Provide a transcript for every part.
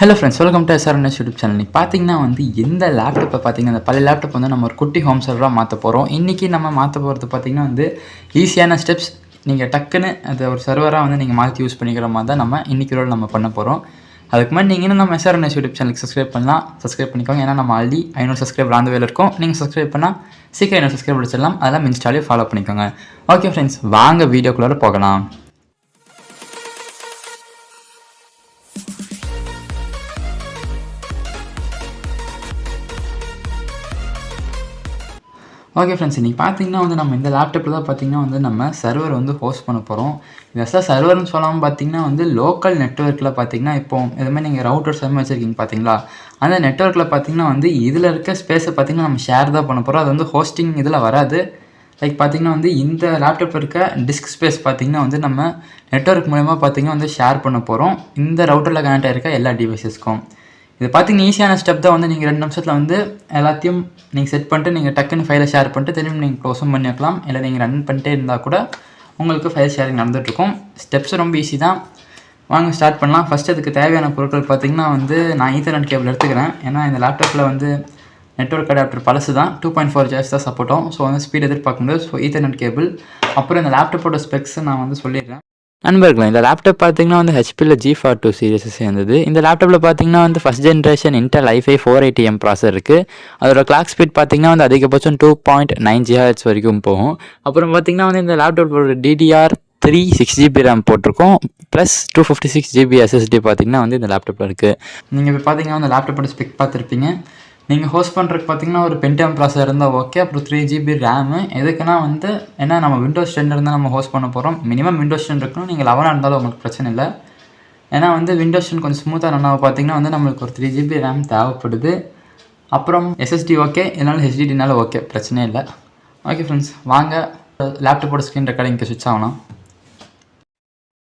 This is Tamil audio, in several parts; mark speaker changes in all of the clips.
Speaker 1: Hello friends, welcome to SRNS YouTube channel. நீங்கள் பார்த்தீங்கன்னா இந்த லேப்டாப்பை பார்த்தீங்கன்னா அந்த பழைய லேப்டாப் நம்ம ஒரு குட்டி ஹோம் சர்வராக மாற்ற போகிறோம். இன்றைக்கி நம்ம மாற்ற போகிறது பார்த்தீங்கன்னா ஈஸியான ஸ்டெப்ஸ். நீங்கள் டக்குன்னு அதை ஒரு சர்வராக நீங்கள் மாற்றி யூஸ் பண்ணிக்கிற மாதிரி தான் இன்றைக்கி நம்ம பண்ண போகிறோம். அதுக்கு முன்னாடி நீங்கள் இன்னும் நம்ம SRNS யூடியூப் சேனலுக்கு சப்ஸ்கிரைப் பண்ணலாம். சப்ஸ்கிரைப் பண்ணிக்கோங்க. ஏன்னா நம்ம ஆல்ரெடி 500 சப்ஸ்கிரைபர் ஆந்த வேலை இருக்கும். நீங்கள் சப்ஸ்கிரைப் பண்ணால் சீக்கிரம் 500 சப்ஸ்கிரைப் வச்சிடலாம். அதெல்லாம் இன்ஸ்டாலே ஃபாலோ பண்ணிக்கோங்க. ஓகே ஃப்ரெண்ட்ஸ், வாங்க வீடியோக்குள்ளே போகலாம். ஓகே ஃப்ரெண்ட்ஸ், இன்றைக்கி பார்த்தீங்கன்னா நம்ம இந்த லேப்டாப்பில் தான் பார்த்தீங்கன்னா நம்ம சர்வர் ஹோஸ்ட் பண்ண போகிறோம். இது சர்வர்னு சொல்லாமல் பார்த்தீங்கன்னா லோக்கல் நெட்வொர்க்கில் பார்த்தீங்கன்னா இப்போ இதுமாதிரி நீங்கள் ரவுட்டர்ஸ் எல்லாமே வச்சுருக்கீங்க பார்த்தீங்களா, அந்த நெட்வொர்க்கில் பார்த்தீங்கன்னா இதில் இருக்க ஸ்பேஸை பார்த்தீங்கன்னா நம்ம ஷேர் தான் பண்ண போகிறோம். அது ஹோஸ்டிங் இதில் வராது. லைக் பார்த்தீங்கன்னா இந்த லேப்டாப்பில் இருக்க டிஸ்க் ஸ்பேஸ் பார்த்தீங்கன்னா நம்ம நெட்வொர்க் மூலமா பார்த்தீங்கன்னா ஷேர் பண்ண போகிறோம் இந்த ரவுட்டரில் கனெக்ட் ஆகிருக்க எல்லா டிவைசஸ்க்கும். இது பார்த்தீங்கன்னா ஈஸியான ஸ்டெப் தான். நீங்கள் 2 நிமிஷத்தில் எல்லாத்தையும் நீங்கள் செட் பண்ணிட்டு நீங்கள் டக்குன்னு ஃபைலை ஷேர் பண்ணிட்டு திரும்பி நீங்கள் க்ளோஸும் பண்ணி வைக்கலாம். இல்லை நீங்கள் ரன் பண்ணிட்டே இருந்தால் கூட உங்களுக்கு ஃபைல் ஷேரிங் நடந்துகிட்ருக்கும். ஸ்டெப்ஸ் ரொம்ப ஈஸி தான். வாங்க ஸ்டார்ட் பண்ணலாம். ஃபஸ்ட்டு அதுக்கு தேவையான பொருட்கள் பார்த்தீங்கன்னா நான் ஈத்தர்நெட் கேபிள் எடுத்துக்கிறேன். ஏன்னா இந்த லேப்டாப்பில் நெட்வொர்க் அடாப்டர் பழசு தான். 2.4 GHz தான் சப்போர்ட்டும். ஸோ ஸ்பீட் எதிர்பார்க்க முடியாது. So ethernet cable. அப்புறம் இந்த லேப்டாப்போட ஸ்பெக்ஸ் நான் சொல்லிடுறேன். நண்பர்களே, இந்த லேப்டாப் பார்த்தீங்கன்னா ஹெச்பியில் G42 சீரிஸை சேர்ந்தது. இந்த லேப்டாப்பில் பார்த்தீங்கன்னா first generation Intel i5 480M ப்ராசர் இருக்குது. அதோட கிளாக் ஸ்பீட் பார்த்தீங்கன்னா அதிகபட்சம் 2.9 GHz வரைக்கும் போகும். அப்புறம் பார்த்தீங்கன்னா இந்த லேப்டாப்போட DDR3 6GB RAM போட்டிருக்கோம். ப்ளஸ் 256GB SSD பார்த்தீங்கன்னா இந்த லேப்டாப்பில் இருக்குது. நீங்கள் இப்போ பார்த்தீங்கன்னா இந்த லேப்டாப்போட ஸ்பெக் பார்த்துருப்பீங்க. நீங்கள் ஹோஸ்ட் பண்ணுறதுக்கு பார்த்தீங்கன்னா ஒரு பென்டியம் ப்ராசர் இருந்தால் ஓகே. அப்புறம் 3GB ரேமு. எதுக்குன்னா ஏன்னா நம்ம விண்டோஸ் 10 இருந்தால் நம்ம ஹோஸ்ட் பண்ண போகிறோம். மினிமம் விண்டோஸ் 10 இருக்கணும். நீங்கள் 11 இருந்தாலும் உங்களுக்கு பிரச்சனை இல்லை. ஏன்னா விண்டோஸ் 10 கொஞ்சம் ஸ்மூத்தாக ரன் ஆக பார்த்தீங்கன்னா நம்மளுக்கு ஒரு 3GB ரேம் தேவைப்படுது. அப்புறம் SSD ஓகே, இதனால HDDனாலும் ஓகே, பிரச்சனை இல்லை. ஓகே ஃப்ரெண்ட்ஸ், வாங்க லேப்டாப்போட ஸ்க்ரீன் ரெக்கார்டிங்க்கு ஸ்விட்ச் ஆகலாம்.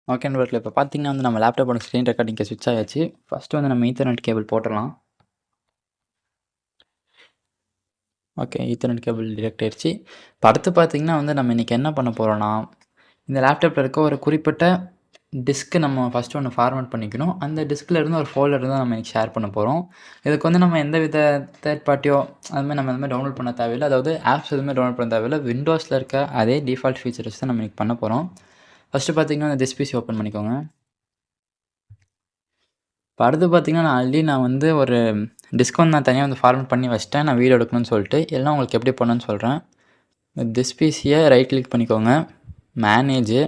Speaker 1: ஓகே நண்பர்களே, இப்போ பார்த்தீங்கன்னா நம்ம லேப்டாப்போட ஸ்க்ரீன் ரெக்கார்டிங்க்கு ஸ்விட்ச் ஆகிடுச்சு. ஃபஸ்ட்டு நம்ம ஈத்தர்நெட் கேபிள் போட்டுடலாம். ஓகே, ஈத்தர்நெட் கேபிள் டிரெக்ட் ஆயிடுச்சு. இப்போ அடுத்து பார்த்தீங்கன்னா நம்ம இன்றைக்கி என்ன பண்ண போகிறோன்னா, இந்த லேப்டாப்பில் இருக்க ஒரு குறிப்பிட்ட டிஸ்க்கு நம்ம ஃபஸ்ட்டு ஒன்று ஃபார்மேட் பண்ணிக்கணும். அந்த டிஸ்கில் இருந்து ஒரு ஃபோல்டர் தான் நம்ம இன்றைக்கி ஷேர் பண்ண போகிறோம். இதுக்கு நம்ம எந்த வித தேர்ட் பார்ட்டியோ அதுமாதிரி நம்ம எதுவுமே டவுன்லோட் பண்ண தேவையில்லை. அதாவது ஆப்ஸ் எதுவுமே டவுன்லோட் பண்ண தேவையில்லை. விண்டோஸில் இருக்க அதே டிஃபால்ட் ஃபீச்சர்ஸ் தான் நம்ம இன்றைக்கி பண்ண போகிறோம். ஃபஸ்ட்டு பார்த்தீங்கன்னா அந்த டிஸ்பிசி ஓப்பன் பண்ணிக்கோங்க. இப்போ அடுத்து பார்த்தீங்கன்னா நான் ஒரு டிஸ்க் நான் தனியாக ஃபார்மேட் பண்ணி வச்சிட்டேன். நான் வீடியோ எடுக்கணும்னு சொல்லிட்டு எல்லாம் உங்களுக்கு எப்படி பண்ணணும்னு சொல்கிறேன். டிஸ்பிசியை ரைட் கிளிக் பண்ணிக்கோங்க. மேனேஜு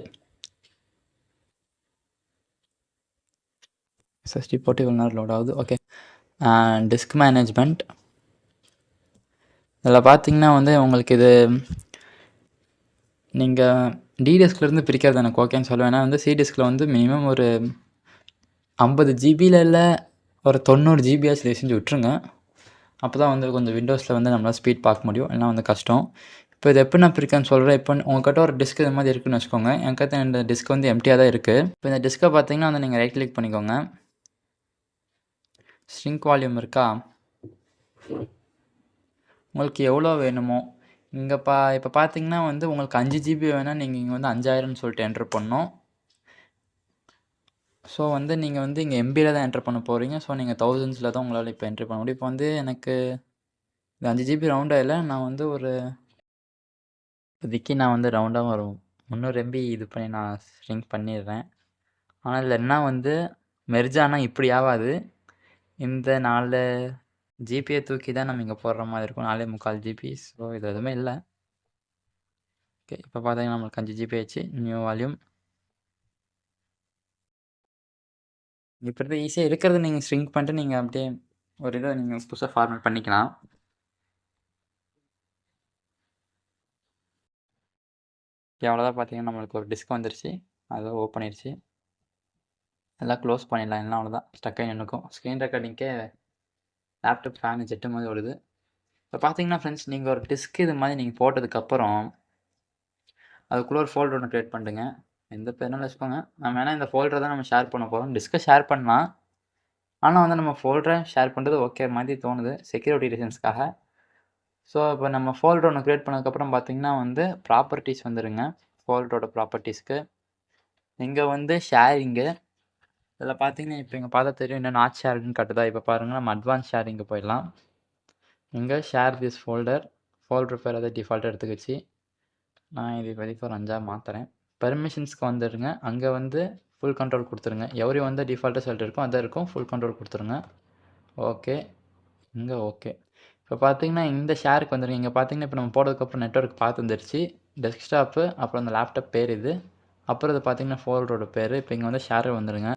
Speaker 1: எஸ்எஸ்டி போட்டு இவ்வளோ நேரம் லோட் ஆகுது. Okay, disk management. இதில் பார்த்தீங்கன்னா உங்களுக்கு இது நீங்கள் டிடிஎஸ்கிலேருந்து பிரிக்கிறது எனக்கு ஓகேன்னு சொல்லுவேன். ஏன்னா சி டிஸ்கில் மினிமம் ஒரு 50 ஜிபியில் இல்லை ஒரு 90 ஜிபியாச்சு செஞ்சு விட்ருங்க. அப்போ தான் கொஞ்சம் விண்டோஸில் நம்மளால் ஸ்பீட் பார்க்க முடியும். இல்லைனா கஷ்டம். இப்போ இது எப்படி நான் பிரிக்கேன்னு சொல்கிறேன். இப்போ உங்கள்கிட்ட ஒரு டிஸ்க் இது மாதிரி இருக்குதுன்னு வச்சுக்கோங்க. என்கிட்ட இந்த டிஸ்க் எம்டியாக தான் இருக்குது. இப்போ இந்த டிஸ்க்கை பார்த்தீங்கன்னா நீங்கள் ரைட் கிளிக் பண்ணிக்கோங்க. ஸ்ட்ரிங்க் வால்யூம் இருக்கா, உங்களுக்கு எவ்வளோ வேணுமோ இங்கே இப்போ பார்த்தீங்கன்னா உங்களுக்கு 5 ஜிபி வேணால் நீங்கள் இங்கே 5000ன்னு சொல்லிட்டு என்ட்ரு பண்ணணும். ஸோ நீங்கள் இங்கே எம்பியில் தான் என்ட்ரு பண்ண போகிறீங்க. ஸோ நீங்கள் தௌசண்ட்ஸில் தான் உங்களால் இப்போ என்ட்ரு பண்ண முடியும். இப்போ எனக்கு இது 5 ஜிபி ரவுண்டாக இல்லை. நான் ஒரு இப்போதைக்கு நான் ரவுண்டாக ஒரு 300 MB இது பண்ணி நான் ஸ்ட்ரிங்க் பண்ணிடுறேன். ஆனால் இதில் என்ன மெர்ஜ் ஆனால் இப்படி ஆகாது. இந்த 4 ஜிபியை தூக்கி தான் நம்ம இங்கே போடுற மாதிரி இருக்கும். 4.25 ஜிபி. ஸோ இது எதுவுமே இல்லை. ஓகே, இப்போ பார்த்தீங்கன்னா நம்மளுக்கு 5 ஜிபி ஆச்சு. New volume. இப்போ இருக்கிறது ஈஸியாக இருக்கிறது நீங்கள் ஸ்ட்ரிங்க் பண்ணிட்டு நீங்கள் அப்படியே ஒரு இதை நீங்கள் புதுசாக ஃபார்மேட் பண்ணிக்கலாம். அவ்வளோதான். பார்த்தீங்கன்னா நம்மளுக்கு ஒரு டிஸ்க் வந்துருச்சு. அதை ஓப்பன் ஆயிடுச்சு. எல்லாம் க்ளோஸ் பண்ணிடலாம். எல்லாம் அவ்வளோதான். ஸ்டக்காகி நின்றுக்கும். ஸ்க்ரீன் ரெக்கார்டிங்கே லேப்டாப் ஃபேனு ஜெட்டு மாதிரி ஓடுது. இப்போ பார்த்தீங்கன்னா ஃப்ரெண்ட்ஸ், நீங்கள் ஒரு டிஸ்க் இது மாதிரி நீங்கள் போட்டதுக்கப்புறம் அதுக்குள்ளே ஒரு ஃபோல்டர் ஒன்று க்ரியேட் பண்ணுங்க. எந்த பேர்னாலும் வச்சுக்கோங்க. நம்ம வேணால் இந்த ஃபோல்டரை தான் நம்ம ஷேர் பண்ண போகிறோம். டிஸ்க்கை ஷேர் பண்ணலாம். ஆனால் நம்ம ஃபோல்டரை ஷேர் பண்ணுறது ஓகே மாதிரி தோணுது செக்யூரிட்டி ரீசன்ஸ்க்காக. ஸோ இப்போ நம்ம ஃபோல்டர் ஒன்று க்ரியேட் பண்ணதுக்கப்புறம் பார்த்தீங்கன்னா ப்ராப்பர்ட்டிஸ் வந்துடுங்க. ஃபோல்டரோட ப்ராப்பர்ட்டிஸ்க்கு இங்கே ஷேரிங்கு இதில் பார்த்தீங்கன்னா இப்போ இங்கே பார்த்தா தெரியும் என்ன நாட் ஷேர்னு காட்டுதா. இப்போ பாருங்கள் நம்ம அட்வான்ஸ் ஷேரிங்கு போயிடலாம். இங்கே ஷேர் திஸ் ஃபோல்டர் பேர் அதை டிஃபால்ட்டாக எடுத்துக்கிச்சு. நான் இது இப்போதைக்கு ஒரு 5ஆக மாற்றுறேன். பெர்மிஷன்ஸ்க்கு வந்துடுங்க. அங்கே வந்து ஃபுல் கண்ட்ரோல் கொடுத்துருங்க. எவரி வந்து டிஃபால்ட்டாக சொல்லிட்டு இருக்கும் அதான் இருக்கும். ஃபுல் கண்ட்ரோல் கொடுத்துருங்க. ஓகே, இங்கே ஓகே. இப்போ பார்த்தீங்கன்னா இந்த ஷேருக்கு வந்துடுங்க. இங்கே பார்த்தீங்கன்னா இப்போ நம்ம போடுறதுக்கப்புறம் நெட்வொர்க் பார்த்து வந்துருச்சு. டெஸ்க்டாப்பு, அப்புறம் அந்த லேப்டாப் பேர் இது, அப்புறம் இது பார்த்தீங்கன்னா ஃபோல்டரோட பேர். இப்போ இங்கே வந்து ஷேர் வந்துடுங்க.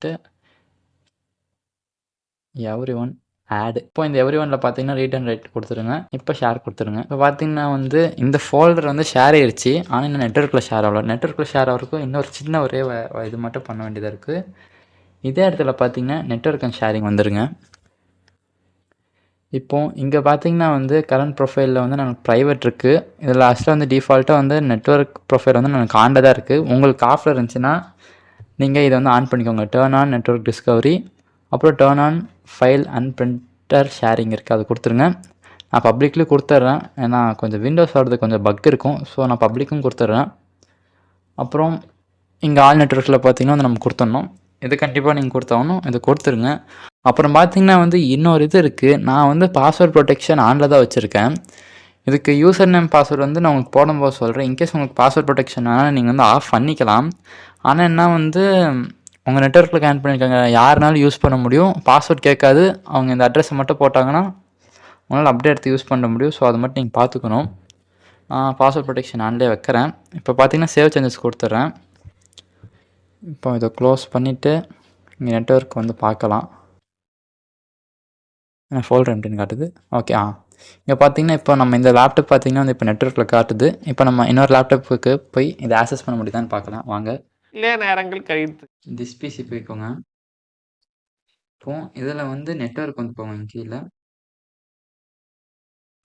Speaker 1: Every one add. இப்போ இந்த எவ்ரி ஒன்ல பார்த்தீங்கன்னா ரீட் அண்ட் ரைட் கொடுத்துருங்க. இப்போ ஷேர் கொடுத்துருங்க. இப்போ பார்த்தீங்கன்னா வந்து இந்த ஃபோல்டர் வந்து ஷேர் ஆயிடுச்சு. ஆனால் இன்னும் நெட்வொர்க்கில் ஷேர் ஆகல. நெட்வொர்க்கில் ஷேர் ஆகிறதுக்கும் இன்னொரு சின்ன ஒரே இது மட்டும் பண்ண வேண்டியதாக இருக்குது. இதே இடத்துல பார்த்தீங்கன்னா நெட்வொர்க் அண்ட் ஷேரிங் வந்துடுங்க. இப்போ இங்கே பார்த்தீங்கன்னா வந்து கரண்ட் ப்ரொஃபைலில் வந்து நமக்கு ப்ரைவேட் இருக்குது. இதில் லாஸ்ட்டாக வந்து டிஃபால்ட்டாக வந்து நெட்வொர்க் ப்ரொஃபைல் வந்து நமக்கு ஆன்ல இருக்குது. உங்களுக்கு ஆஃபில் இருந்துச்சுன்னா நீங்கள் இதை வந்து ஆன் பண்ணிக்கோங்க. டேர்ன் ஆன் நெட்வொர்க் டிஸ்கவரி, அப்புறம் turn on file and printer sharing இருக்குது, அது கொடுத்துருங்க. நான் பப்ளிக்லேயும் கொடுத்துட்றேன். ஏன்னா கொஞ்சம் விண்டோஸ் ஆடுறது கொஞ்சம் பக் இருக்கும். ஸோ நான் பப்ளிக்கும் கொடுத்துட்றேன். அப்புறம் இங்கே ஆல் நெட்வொர்க்கில் பார்த்தீங்கன்னா வந்து நம்ம கொடுத்துடணும். இது கண்டிப்பாக நீங்கள் கொடுத்தாகணும். இது கொடுத்துருங்க. அப்புறம் பார்த்தீங்கன்னா வந்து இன்னொரு இது இருக்குது. நான் வந்து பாஸ்வேர்ட் ப்ரொடெக்ஷன் ஆனில் தான் வச்சுருக்கேன். இதுக்கு யூசர் நேம் பாஸ்வேர்டு வந்து நான் உங்களுக்கு போடும்போது சொல்கிறேன். இன்கேஸ் உங்களுக்கு பாஸ்வேர்ட் ப்ரொடெக்ஷன் ஆனால் நீங்கள் வந்து ஆஃப் பண்ணிக்கலாம். ஆனால் என்ன வந்து உங்கள் நெட்வொர்க்கில் கனெக்ட் பண்ணியிருக்காங்க யாருனாலும் யூஸ் பண்ண முடியும். பாஸ்வேர்ட் கேட்காது. அவங்க இந்த அட்ரஸை மட்டும் போட்டாங்கன்னா உங்களால் அப்படியே எடுத்து யூஸ் பண்ண முடியும். ஸோ அதை மட்டும் நீங்கள் பார்த்துக்கணும். பாஸ்வேர்ட் ப்ரொடெக்ஷன் ஆன்லேயே வைக்கிறேன். இப்போ பார்த்தீங்கன்னா சேவ் சேஞ்சஸ் கொடுத்துட்றேன். இப்போ இதை க்ளோஸ் பண்ணிவிட்டு இங்கே நெட்வொர்க் வந்து பார்க்கலாம். ஃபோல்டர் எம்டின்னு காட்டுது. ஓகே. இங்கே பார்த்தீங்கன்னா இப்போ நம்ம இந்த லேப்டாப் பார்த்தீங்கன்னா வந்து இப்போ நெட்வொர்க்கில் காட்டுது. இப்போ நம்ம இன்னொரு லேப்டாப்புக்கு போய் இதை ஆக்சஸ் பண்ண முடியுதான்னு பார்க்கலாம் வாங்க.
Speaker 2: இல்லையா நேரங்கள் கழித்து
Speaker 1: திஸ் பிசி போய்க்கோங்க. இப்போ இதில் வந்து நெட்வொர்க் வந்து போங்க கீழே.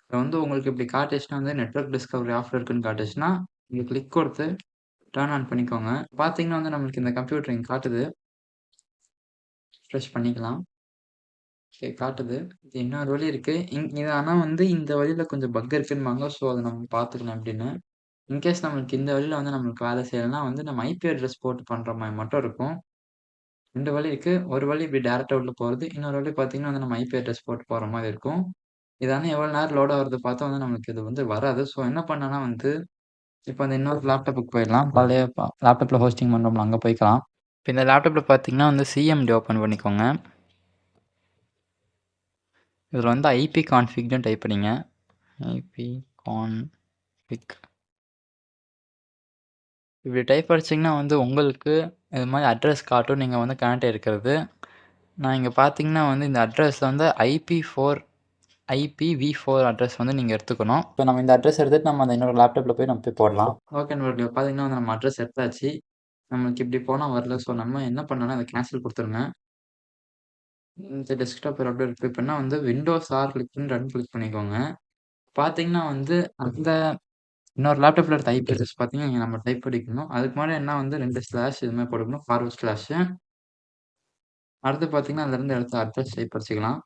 Speaker 1: இப்போ வந்து உங்களுக்கு இப்படி காட்டுச்சுன்னா வந்து நெட்வொர்க் டிஸ்கவரி ஆஃப்ல இருக்குன்னு காட்டுச்சுன்னா இங்கே கிளிக் கொடுத்து டர்ன் ஆன் பண்ணிக்கோங்க. பார்த்தீங்கன்னா வந்து நம்மளுக்கு இந்த கம்ப்யூட்டர் இங்கே காட்டுது. ஃப்ரெஷ் பண்ணிக்கலாம். ஓகே, காட்டுது. இது இன்னொரு வழி இருக்குது. இது ஆனால் வந்து இந்த வழியில் கொஞ்சம் பக் இருக்குன்னுவாங்க. ஸோ அதை நம்ம பார்த்துக்கலாம் அப்படின்னு. இன்கேஸ் நம்மளுக்கு இந்த வழியில் வந்து நம்மளுக்கு வேலை செய்யலைன்னா வந்து நம்ம ஐபி அட்ரஸ் போட்டு பண்ணுற மாதிரி மட்டும் இருக்கும். 2 வழி இருக்குது. ஒரு வழி இப்படி டேரெக்டாக உள்ள போகிறது. இன்னொரு வழி பார்த்தீங்கன்னா வந்து நம்ம ஐபி அட்ரஸ் போட்டு போகிற மாதிரி இருக்கும். இது ஆனால் எவ்வளோ நேரம் லோட் ஆகுறது பார்த்தா வந்து நம்மளுக்கு இது வந்து வராது. ஸோ என்ன பண்ணனா வந்து இப்போ அந்த இன்னொரு லேப்டாப்புக்கு போயிடலாம். பழைய லேப்டாப்பில் ஹோஸ்டிங் பண்ணுறோம்ல அங்கே போய்க்கலாம். இப்போ இந்த லேப்டாப்பில் பார்த்தீங்கன்னா வந்து சிஎம்டி ஓப்பன் பண்ணிக்கோங்க. இதில் வந்து ஐபி கான்ஃபிக்னு டைப் பண்ணிங்க. ஐபி கான்ஃபிக் இப்படி டைப் அடிச்சிங்கன்னா வந்து உங்களுக்கு இது மாதிரி அட்ரஸ் காட்டும் நீங்கள் வந்து கனெக்ட் இருக்கிறது. நான் இங்கே பார்த்தீங்கன்னா வந்து இந்த அட்ரஸில் வந்து IPv4 அட்ரஸ் வந்து நீங்கள் எடுத்துக்கணும். இப்போ நம்ம இந்த அட்ரஸ் எடுத்துகிட்டு நம்ம அந்த இன்னொரு லேப்டாப்பில் போய் நம்ம போய் போடலாம். ஓகே நண்பர்களே, பார்த்தீங்கன்னா வந்து நம்ம அட்ரஸ் எடுத்தாச்சு. நம்மளுக்கு இப்படி போனால் வரல. ஸோ நம்ம என்ன பண்ணோன்னா அதை கேன்சல் கொடுத்துருங்க. இந்த டெஸ்க்டாப் அப்படியே இருக்குது. இப்போனா வந்து விண்டோஸ் ஆர் கிளிக் பண்ணி ரன் கிளிக் பண்ணிக்கோங்க. பார்த்தீங்கன்னா வந்து அந்த இன்னொரு லேப்டாப்பில் எடுத்த ஐபி அட்ரஸ் பார்த்தீங்கன்னா இங்கே நம்ம டைப் பண்ணிக்கணும். அதுக்கு முன்னாடி என்ன வந்து 2 ஸ்லாஷ் இதுமாதிரி போட்டுக்கணும். Forward slash. அடுத்து பார்த்தீங்கன்னா அதுலேருந்து எடுத்த அட்ரஸ் டைப் அடிச்சிக்கலாம்.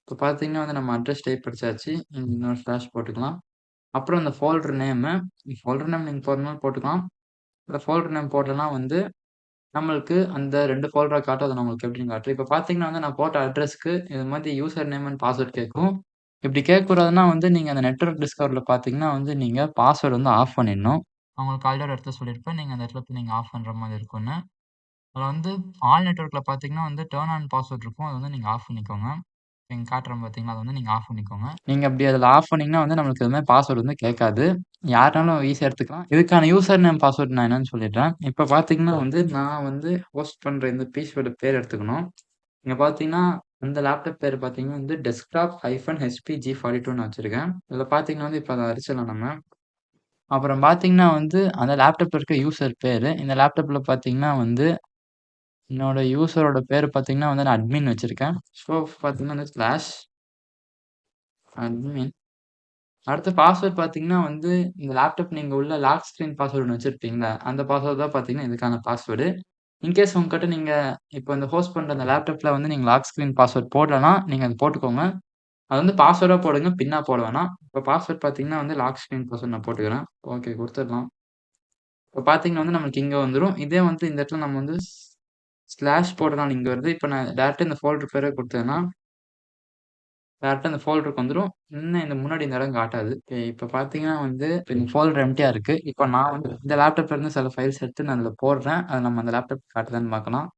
Speaker 1: இப்போ பார்த்தீங்கன்னா வந்து நம்ம அட்ரஸ் டைப் அடிச்சாச்சு. இன்னொரு ஸ்லாஷ் போட்டுக்கலாம். அப்புறம் இந்த ஃபோல்டர் நேம் நீங்கள் போடுறதுனாலும் போட்டுக்கலாம். இந்த ஃபோல்டர் நேம் போட்டோன்னா வந்து நம்மளுக்கு அந்த 2 ஃபோல்டரா காட்டும். அதை நம்மளுக்கு எப்படின்னு காட்டும். இப்போ பார்த்தீங்கன்னா வந்து நான் போட்ட அட்ரஸ்க்கு இது மாதிரி யூசர் நேம் அண்ட் பாஸ்வேர்ட் கேட்கும். இப்படி கேட்கக்கூடாதுன்னா வந்து நீங்கள் அந்த நெட்வொர்க் டிஸ்கவரில் பார்த்தீங்கன்னா வந்து நீங்கள் பாஸ்வேர்டு வந்து ஆஃப் பண்ணிடணும். அவங்களுக்கு ஆல்ரெடி இடத்த சொல்லியிருப்பேன். நீங்கள் அந்த இடத்துல போய் நீங்கள் ஆஃப் பண்ணுற மாதிரி இருக்கும்னு. அதில் வந்து ஆல் நெட்வொர்க்கில் பார்த்தீங்கன்னா வந்து டர்ன் ஆன் பாஸ்வேர்ட் இருக்கும். அதை வந்து நீங்கள் ஆஃப் பண்ணிக்கோங்க. இங்கே காட்டுறோம் பார்த்தீங்களா, அதை வந்து நீங்கள் ஆஃப் பண்ணிக்கோங்க. நீங்கள் அப்படி அதில் ஆஃப் பண்ணிங்கன்னா வந்து நம்மளுக்கு இது மாதிரி பாஸ்வேர்டு வந்து கேட்காது. யாருனாலும் ஈஸியாக எடுத்துக்கலாம். இதுக்கான யூசர் நேம் பாஸ்வேர்ட் நான் என்னன்னு சொல்லிடுறேன். இப்போ பார்த்தீங்கன்னா வந்து நான் வந்து ஹோஸ்ட் பண்ணுற இந்த பிசியோட பேர் எடுத்துக்கணும். இங்கே பார்த்தீங்கன்னா அந்த லேப்டாப் பேர் பார்த்தீங்கன்னா வந்து டெஸ்க்டாப் -HPG42ன்னு வச்சுருக்கேன். இதில் பார்த்தீங்கன்னா வந்து இப்போ அதை அடிச்சிடலாம் நம்ம. அப்புறம் பார்த்தீங்கன்னா வந்து அந்த லேப்டாப்பில் இருக்க யூசர் பேர். இந்த லேப்டாப்பில் பார்த்தீங்கன்னா வந்து என்னோட யூசரோட பேர் பார்த்தீங்கன்னா வந்து நான் அட்மின் வச்சுருக்கேன். ஸோ பார்த்தீங்கன்னா வந்து ஸ்லாஷ் அட்மின். அடுத்து பாஸ்வேர்ட் பார்த்தீங்கன்னா வந்து இந்த லேப்டாப் நீங்கள் உள்ள லாக் ஸ்க்ரீன் பாஸ்வேர்டு ஒன்று வச்சுருப்பீங்களா, அந்த பாஸ்வேர்டு தான் பார்த்தீங்கன்னா இதுக்கான பாஸ்வேர்டு. இன்கேஸ் உங்ககிட்ட நீங்கள் இப்போ இந்த ஹோஸ்ட் பண்ணுற அந்த லேப்டாப்பில் வந்து நீங்கள் லாக் ஸ்க்ரீன் பாஸ்வேர்ட் போடலன்னா நீங்கள் அதை போட்டுக்கோங்க. அது வந்து பாஸ்வேர்டாக போடுங்க, பின்னா போட வேணாம். இப்போ பாஸ்வேர்ட் பார்த்தீங்கன்னா வந்து லாக் ஸ்க்ரீன் பாஸ்வேர்ட் நான் போட்டுக்கிறேன். ஓகே, கொடுத்துடலாம். இப்போ பார்த்தீங்கன்னா வந்து நம்மளுக்கு இங்கே வந்துடும். இதே வந்து இந்த இடத்துல நம்ம வந்து ஸ்லாஷ் போடுறதுனால இங்கே வருது. இப்போ நான் டேரெக்டாக இந்த ஃபோல்டர் பேரை கொடுத்தேன்னா டேரெக்டாக இந்த ஃபோல்டருக்கு வந்துடும். இன்னும் இந்த முன்னாடி இந்த இடம் காட்டாது. இப்போ பார்த்தீங்கன்னா வந்து இந்த ஃபோல்டர் எம்டியாக இருக்குது. இப்போ நான் வந்து இந்த லேப்டாப்லேருந்து சில ஃபைல்ஸ் எடுத்து நான் அதில் போடுறேன். அதை நம்ம அந்த லேப்டாப் காட்டுதான்னு பார்க்கலாம்.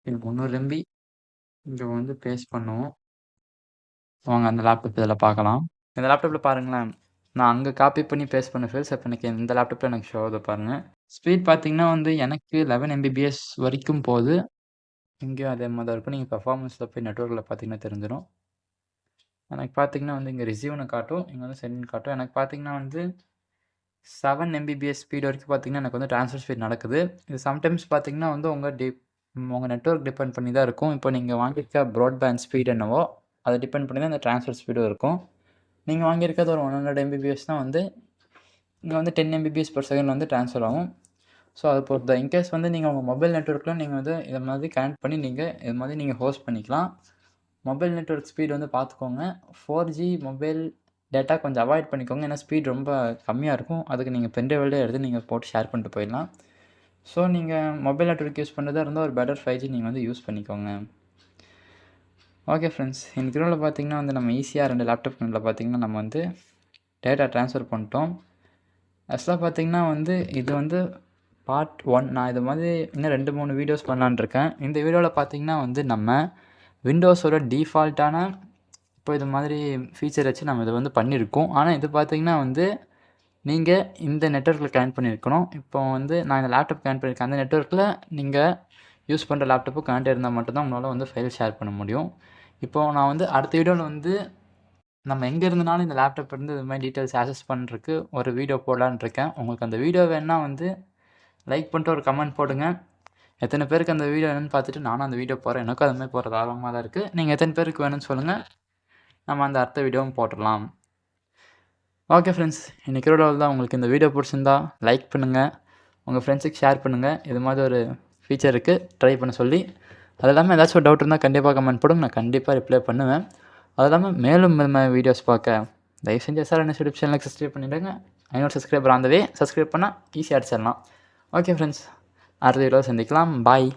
Speaker 1: எனக்கு 300 MB இங்கே வந்து பேஸ்ட் பண்ணுவோம். வாங்க அந்த லேப்டாப் இதில் பார்க்கலாம். இந்த லேப்டாப்பில் பாருங்களேன், நான் அங்கே காப்பி பண்ணி பேஸ்ட் பண்ண ஃபைல்ஸ் இப்போ எனக்கு இந்த லேப்டாப்பில் எனக்கு ஷோ ஆகுது பாருங்கள். ஸ்பீட் பார்த்தீங்கன்னா வந்து எனக்கு 11 MBPS வரைக்கும் போகுது. இங்கேயும் அதே மாதிரி தான் இருக்கும். நீங்கள் பெர்ஃபார்மன்ஸில் போய் நெட்வொர்க்கில் பார்த்தீங்கன்னா தெரிஞ்சிடும். எனக்கு பார்த்தீங்கன்னா வந்து இங்கே ரிசீவ்னு காட்டும், இங்கே வந்து சென்ட்னு காட்டும். எனக்கு பார்த்தீங்கன்னா வந்து 7 MBPS ஸ்பீட் வரைக்கும் பார்த்தீங்கன்னா எனக்கு வந்து ட்ரான்ஸ்ஃபர் ஸ்பீட் நடக்குது. இது சம்டைம்ஸ் பார்த்தீங்கன்னா வந்து உங்கள் நெட்வொர்க் டிபெண்ட் பண்ணி தான் இருக்கும். இப்போ நீங்கள் வாங்கியிருக்க ப்ராட்பேண்ட் ஸ்பீட் என்னவோ அதை டிபெண்ட் பண்ணி தான் இந்த ட்ரான்ஸ்ஃபர் ஸ்பீடும் இருக்கும். நீங்கள் வாங்கியிருக்கிறது ஒரு 100 MBPS தான் வந்து இங்கே வந்து 10 MBPS/s வந்து ட்ரான்ஸ்ஃபர் ஆகும். ஸோ அது பொறுத்து தான். இன்கேஸ் வந்து நீங்கள் உங்கள் மொபைல் நெட்வொர்க்கில் நீங்கள் வந்து இதை மாதிரி கனெக்ட் பண்ணி இது மாதிரி நீங்கள் ஹோஸ்ட் பண்ணிக்கலாம். மொபைல் நெட்வொர்க் ஸ்பீட் வந்து பார்த்துக்கோங்க. 4G மொபைல் டேட்டா கொஞ்சம் அவாய்ட் பண்ணிக்கோங்க. ஏன்னா ஸ்பீட் ரொம்ப கம்மியாக இருக்கும். அதுக்கு நீங்கள் பென்ட்ரைவ்லேயே எடுத்து நீங்கள் போட்டு ஷேர் பண்ணிட்டு போயிடலாம். ஸோ நீங்கள் மொபைல் நெட்வொர்க் யூஸ் பண்ணுறதா இருந்தால் ஒரு பெட்டர் 5G நீங்கள் வந்து யூஸ் பண்ணிக்கோங்க. ஓகே ஃப்ரெண்ட்ஸ், இந்த வீடியோவில் பார்த்தீங்கன்னா வந்து நம்ம ஈஸியாக 2 லேப்டாப் பார்த்தீங்கன்னா நம்ம வந்து டேட்டா ட்ரான்ஸ்ஃபர் பண்ணிட்டோம். ஆக்சுவலாக பார்த்தீங்கன்னா வந்து இது வந்து பார்ட் 1. நான் இது மாதிரி இன்னும் 2-3 வீடியோஸ் பண்ணலான்னு இருக்கேன். இந்த வீடியோவில் பார்த்தீங்கன்னா வந்து நம்ம விண்டோஸோட டிஃபால்ட்டான இப்போ இது மாதிரி ஃபீச்சர் வச்சு நம்ம இதை வந்து பண்ணியிருக்கோம். ஆனால் இது பார்த்தீங்கன்னா வந்து நீங்கள் இந்த நெட்வொர்க்கில் கனெக்ட் பண்ணியிருக்கணும். இப்போ வந்து நான் இந்த லேப்டாப் கனெக்ட் பண்ணியிருக்கேன். அந்த நெட்வொர்க்கில் நீங்கள் யூஸ் பண்ணுற லேப்டாப்பு கனெக்ட் இருந்தால் மட்டும்தான் உங்களால் வந்து ஃபைல் ஷேர் பண்ண முடியும். இப்போது நான் வந்து அடுத்த வீடியோவில் வந்து நம்ம எங்கே இருந்தனாலும் இந்த லேப்டாப் இருந்து இது மாதிரி டீட்டெயில்ஸ் ஆக்சஸ் பண்ணுறதுக்கு ஒரு வீடியோ போடலான்னு இருக்கேன். உங்களுக்கு அந்த வீடியோ வேணுன்னா வந்து லைக் பண்ணிட்டு ஒரு கமெண்ட் போடுங்க. எத்தனை பேருக்கு அந்த வீடியோ வேணும்னு பார்த்துட்டு நானும் அந்த வீடியோ போடுறேன். எனக்கும் அது மாதிரி போடுறது ஆர்வமாக தான் இருக்குது. நீங்கள் எத்தனை பேருக்கு வேணும்னு சொல்லுங்கள், நம்ம அந்த அடுத்த வீடியோவும் போட்டுடலாம். ஓகே ஃப்ரெண்ட்ஸ், இன்றைக்கி வீடியோவில் தான். உங்களுக்கு இந்த வீடியோ பிடிச்சிருந்தா லைக் பண்ணுங்கள், உங்கள் ஃப்ரெண்ட்ஸுக்கு ஷேர் பண்ணுங்கள். இது மாதிரி ஒரு ஃபீச்சர் இருக்குது ட்ரை பண்ண சொல்லி. அது இல்லாமல் ஏதாச்சும் ஒரு டவுட் இருந்தால் கண்டிப்பாக கமெண்ட் போடுங்க, நான் கண்டிப்பாக ரிப்ளை பண்ணுவேன். அது இல்லாமல் மேலும் இந்த மாதிரி வீடியோஸ் பார்க்க தயவு செஞ்சு SRNS யூடியூப் சேனலுக்கு சப்ஸ்கிரைப் பண்ணிவிடுங்க. 500 சப்ஸ்கிரைபர் ஆந்தவே சப்ஸ்கிரைப் பண்ணால் ஈஸியாக அடிச்சிடலாம். ஓகே ஃப்ரெண்ட்ஸ், அடுத்த வீடியோவில் சந்திக்கலாம். பாய்.